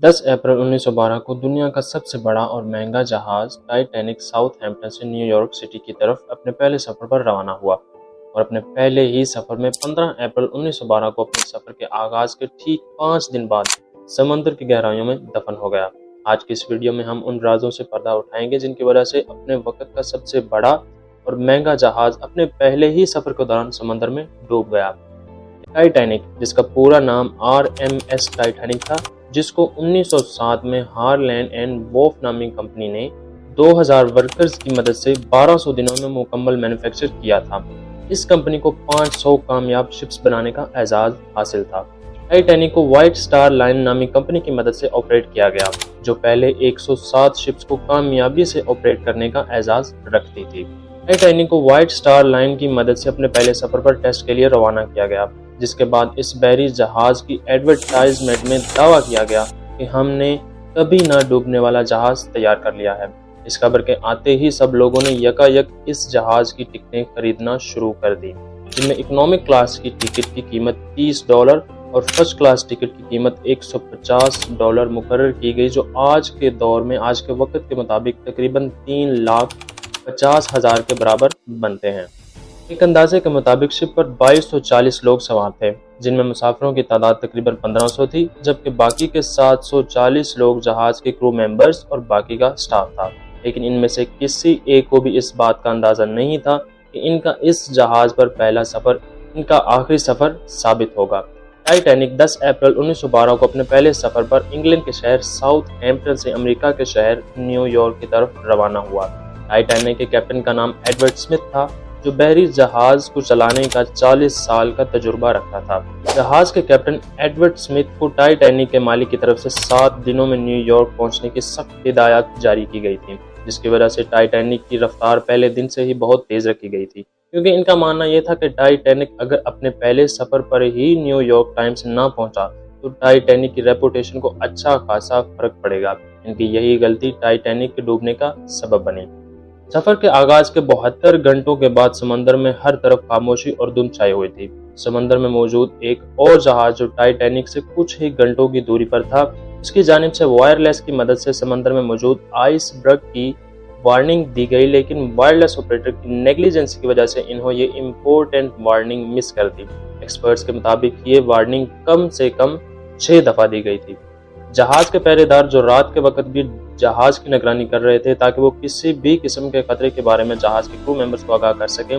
10 April 1912 کو دنیا کا سب سے بڑا اور مہنگا جہاز ٹائٹینک ساؤتھ ہیمپٹن سے نیو یارک سٹی کی طرف اپنے پہلے سفر پر روانہ ہوا اور اپنے پہلے ہی سفر میں 15 اپریل 1912 کو اپنے سفر کے آغاز کے ٹھیک 5 دن بعد سمندر کی گہرائیوں میں دفن ہو گیا۔ آج کی اس ویڈیو میں ہم ان رازوں سے پردہ اٹھائیں گے جن کی وجہ سے اپنے وقت کا سب سے بڑا اور مہنگا جہاز اپنے پہلے ہی سفر کے دوران سمندر میں ڈوب گیا۔ ٹائٹینک، جس کا پورا نام RMS ٹائٹینک تھا، جس کو 1907 میں ہارلینڈ اینڈ وولف نامی کمپنی نے 2000 ورکرز کی مدد سے 1200 دنوں میں مکمل مینوفیکچر کیا تھا۔ اس کمپنی کو 500 کامیاب شپس بنانے کا اعزاز حاصل تھا۔ ٹائٹینک کو وائٹ سٹار لائن نامی کمپنی کی مدد سے آپریٹ کیا گیا، جو پہلے 107 شپس کو کامیابی سے آپریٹ کرنے کا اعزاز رکھتی تھی۔ ٹائٹینک کو وائٹ سٹار لائن کی مدد سے اپنے پہلے سفر پر ٹیسٹ کے لیے روانہ کیا گیا، جس کے بعد اس بحری جہاز کی ایڈورٹائزمنٹ میں دعویٰ کیا گیا کہ ہم نے کبھی نہ ڈوبنے والا جہاز تیار کر لیا ہے۔ اس خبر کے آتے ہی سب لوگوں نے یکایک اس جہاز کی ٹکٹیں خریدنا شروع کر دی، جن میں اکنامک کلاس کی ٹکٹ کی قیمت $30 اور فرسٹ کلاس ٹکٹ کی قیمت $150 مقرر کی گئی، جو آج کے دور میں آج کے وقت کے مطابق تقریباً 3,50,000 کے برابر بنتے ہیں۔ ایک اندازے کے مطابق شپ پر 2240 لوگ سوار تھے، جن میں مسافروں کی تعداد تقریباً 1500 تھی، جبکہ باقی کے 740 لوگ جہاز کے کرو ممبرز اور باقی کا سٹاف تھا۔ لیکن ان میں سے کسی ایک کو بھی اس بات کا اندازہ نہیں تھا کہ ان کا اس جہاز پر پہلا سفر ان کا آخری سفر ثابت ہوگا۔ ٹائٹینک 10 اپریل 1912 کو اپنے پہلے سفر پر انگلینڈ کے شہر ساؤتھ ہیمپٹن سے امریکہ کے شہر نیو یارک کی طرف روانہ ہوا۔ ٹائٹینک کے کیپٹن کا نام ایڈورڈ سمتھ تھا، جو بحری جہاز کو چلانے کا 40 سال کا تجربہ رکھتا تھا۔ جہاز کے کیپٹن ایڈورڈ سمتھ کو ٹائٹینک کے مالک کی طرف سے 7 دنوں میں نیو یارک پہنچنے کی سخت ہدایات جاری کی گئی تھیں، جس کی وجہ سے ٹائٹینک کی رفتار پہلے دن سے ہی بہت تیز رکھی گئی تھی، کیونکہ ان کا ماننا یہ تھا کہ ٹائٹینک اگر اپنے پہلے سفر پر ہی نیو یارک ٹائم سے نہ پہنچا تو ٹائٹینک کی ریپوٹیشن کو اچھا خاصا فرق پڑے گا۔ ان کی یہی غلطی ٹائٹینک کے ڈوبنے کا سبب بنی۔ سفر کے آغاز کے 72 گھنٹوں کے بعد سمندر میں ہر طرف خاموشی اور دھند چھائی ہوئی تھی۔ سمندر میں موجود ایک اور جہاز جو ٹائٹینک سے کچھ ہی گھنٹوں کی دوری پر تھا، اس کی جانب سے وائرلیس کی مدد سے سمندر میں موجود آئس برگ کی وارننگ دی گئی، لیکن وائرلیس آپریٹر کی نیگلیجنس کی وجہ سے انہوں یہ امپورٹنٹ وارننگ مس کر دی۔ ایکسپرٹس کے مطابق یہ وارننگ کم سے کم 6 دفعہ دی گئی تھی۔ جہاز کے پہرے دار جو رات کے وقت بھی جہاز کی نگرانی کر رہے تھے تاکہ وہ کسی بھی قسم کے خطرے کے بارے میں جہاز کے کرو ممبرز کو آگاہ کر سکیں،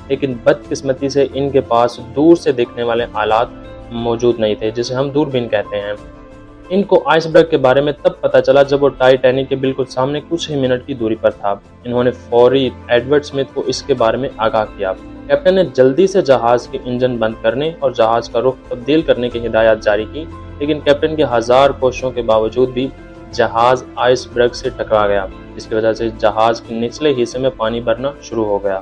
لیکن بدقسمتی سے ان کے پاس دور سے دیکھنے والے آلات موجود نہیں تھے، جسے ہم دوربین کہتے ہیں۔ ان کو آئس برگ کے بارے میں تب پتہ چلا جب وہ ٹائٹینک کے بالکل سامنے کچھ ہی منٹ کی دوری پر تھا۔ انہوں نے فوری ایڈورڈ سمتھ کو اس کے بارے میں آگاہ کیا۔ کیپٹن نے جلدی سے جہاز کے انجن بند کرنے اور جہاز کا رخ تبدیل کرنے کی ہدایات جاری کی، لیکن کیپٹن کی 1000 کوششوں کے باوجود بھی جہاز آئس برگ سے ٹکرا گیا، جس کی وجہ سے جہاز کے نچلے حصے میں پانی بھرنا شروع ہو گیا۔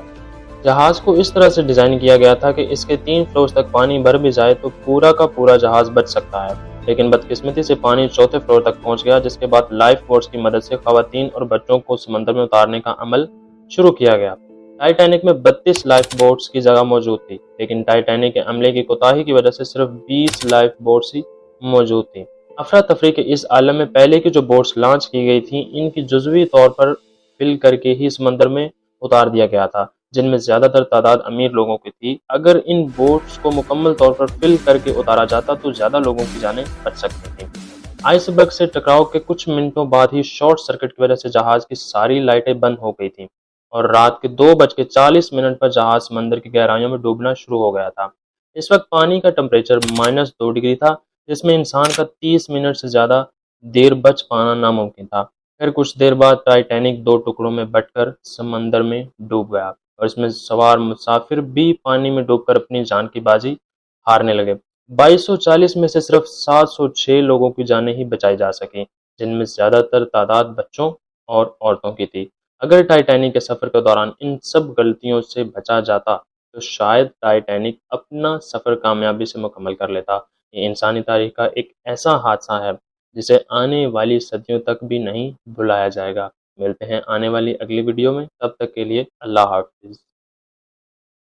جہاز کو اس طرح سے ڈیزائن کیا گیا تھا کہ اس کے 3 فلورز تک پانی بھر بھی جائے تو پورا کا پورا جہاز بچ سکتا ہے، لیکن بدقسمتی سے پانی 4تھے فلور تک پہنچ گیا، جس کے بعد لائف بوٹس کی مدد سے خواتین اور بچوں کو سمندر میں اتارنے کا عمل شروع کیا گیا۔ ٹائٹینک میں 32 لائف بوٹس کی جگہ موجود تھی، لیکن ٹائٹینک کے عملے کی کوتاہی کی وجہ سے صرف 20 لائف بوٹس ہی موجود تھیں۔ افراتفری کے اس عالم میں پہلے کی جو بوٹس لانچ کی گئی تھیں، ان کی جزوی طور پر فل کر کے ہی سمندر میں اتار دیا گیا تھا، جن میں زیادہ تر تعداد امیر لوگوں کی تھی۔ اگر ان بوٹس کو مکمل طور پر فل کر کے اتارا جاتا تو زیادہ لوگوں کی جانیں بچ سکتی تھیں۔ آئس برگ سے ٹکراؤ کے کچھ منٹوں بعد ہی شارٹ سرکٹ کی وجہ سے جہاز کی ساری لائٹیں بند ہو گئی تھیں اور رات کے 2:40 پر جہاز سمندر کی گہرائیوں میں ڈوبنا شروع ہو گیا تھا۔ اس وقت پانی کا ٹمپریچر -2 ڈگری تھا، جس میں انسان کا 30 منٹ سے زیادہ دیر بچ پانا ناممکن تھا۔ پھر کچھ دیر بعد ٹائٹینک 2 ٹکڑوں میں بٹ کر سمندر میں ڈوب گیا اور اس میں سوار مسافر بھی پانی میں ڈوب کر اپنی جان کی بازی ہارنے لگے۔ 2240 میں سے صرف 706 لوگوں کی جانیں ہی بچائی جا سکیں، جن میں زیادہ تر تعداد بچوں اور عورتوں کی تھی۔ اگر ٹائٹینک کے سفر کے دوران ان سب غلطیوں سے بچا جاتا تو شاید ٹائٹینک اپنا سفر کامیابی سے مکمل کر لیتا۔ یہ انسانی تاریخ کا ایک ایسا حادثہ ہے جسے آنے والی صدیوں تک بھی نہیں بھلایا جائے گا۔ ملتے ہیں آنے والی اگلی ویڈیو میں، تب تک کے لیے اللہ حافظ۔